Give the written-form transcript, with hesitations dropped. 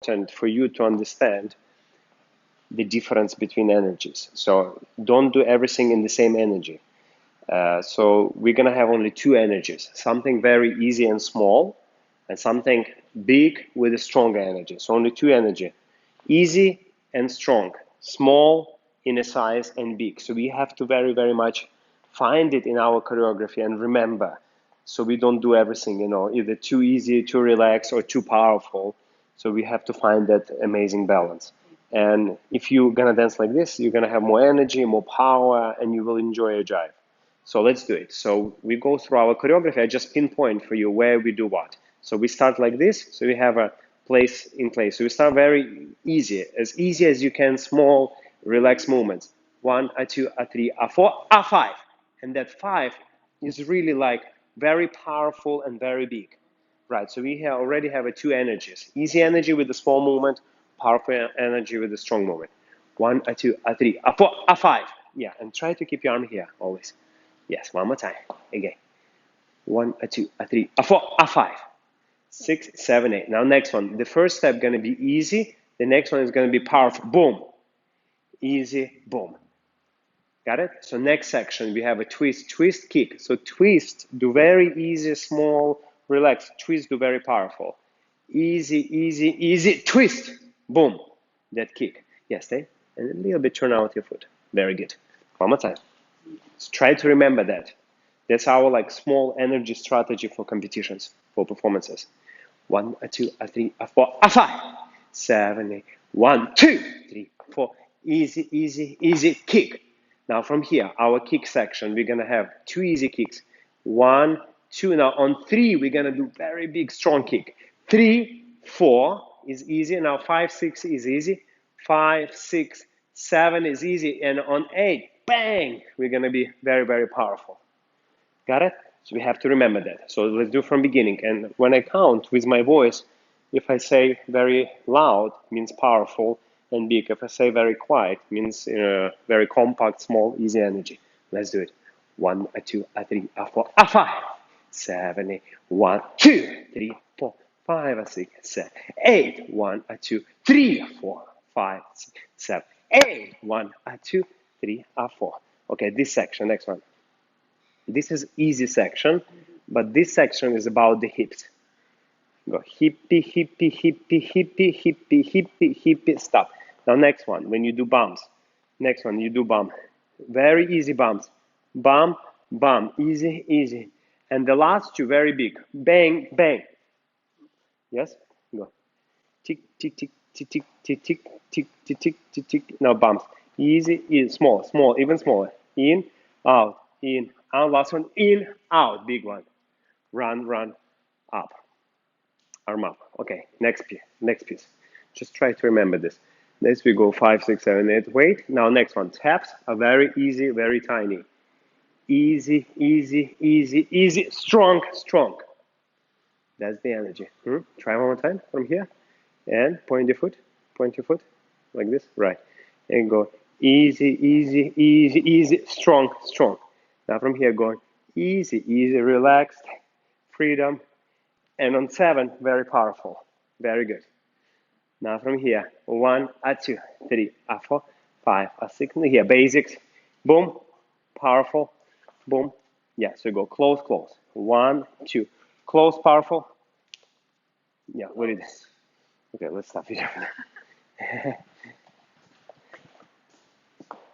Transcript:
important for you to understand the difference between energies. So don't do everything in the same energy. So we're gonna have only two energies, something very easy and small, and something big with a strong energy. So only two energy, easy and strong, small in a size and big. So we have to very, very much find it in our choreography and remember. So we don't do everything, either too easy, too relaxed, or too powerful. So we have to find that amazing balance. And if you're gonna dance like this, you're gonna have more energy, more power, and you will enjoy a jive. So let's do it. So we go through our choreography. I just pinpoint for you where we do what. So we start like this. So we have a place in place. So we start very easy as you can, small, relaxed movements. 1, a 2, a 3, a 4, a 5. And that 5 is really like very powerful and very big. Right, so we already have two energies. Easy energy with the small movement, powerful energy with the strong movement. 1, a 2, a 3, a 4, a 5. Yeah, and try to keep your arm here always. Yes, one more time. Again. 1, a 2, a 3, a 4, a 5. 6, 7, 8. Now next one. The first step gonna be easy. The next one is gonna be powerful. Boom. Easy, boom. Got it? So next section we have a twist, twist, kick. So twist, do very easy, small, relax. Twist, do very powerful. Easy, easy, easy, twist. Boom. That kick. Yes, stay. And a little bit turn out your foot. Very good. One more time. So try to remember that. That's our like small energy strategy for competitions, for performances. 1, a 2, a 3, a 4, a 5. 7, 8. 1, 2, 3, 4. Easy, easy, easy, kick. Now from here, our kick section, we're gonna have two easy kicks. 1, 2. Now on 3, we're gonna do very big, strong kick. 3, 4 is easy. Now 5, 6 is easy. 5, 6, 7 is easy. And on 8, bang, we're gonna be very, very powerful. Got it? So we have to remember that. So let's do from beginning. And when I count with my voice, if I say very loud, means powerful and big. If I say very quiet, means very compact, small, easy energy. Let's do it. 1, a 2, a 3, a 4, a 5. 7, 8. 1, 2, 3, 4, 5, a 6, 7, 8. 1, a 2, 3, 4, 5, 6, 7, 8. 1, a 2, 3, a 4. Okay, this section, next one. This is easy section, but this section is about the hips. Go hippie, hippie, hippie, hippie, hippie, hippie, hippie, stop. Now next one, when you do bumps. Next one, you do bump. Very easy bumps. Bump, bump, easy, easy. And the last two, very big. Bang, bang. Yes? Go. Tick, tick, tick, tick, tick, tick, tick, tick, tick, tick, tick, tick. Now bumps. Easy, easy, small, small, even smaller. In, out, in, out. Last one, in, out. Big one. Run, run, up. Arm up. Okay, next piece. Next piece. Just try to remember this. Next we go 5, 6, 7, 8. Wait. Now next one. Taps are very easy, very tiny. Easy, easy, easy, easy. Strong, strong. That's the energy. Try one more time from here. And point your foot. Point your foot. Like this. Right. And go easy, easy, easy, easy. Strong, strong. Now from here going easy, easy, relaxed. Freedom. And on 7, very powerful. Very good. Now from here, 1, a 2, 3, a 4, 5, a 6. Here, basics. Boom. Powerful. Boom. Yeah, so go close, close. 1, 2. Close, powerful. Yeah, what is this? Okay, let's stop here.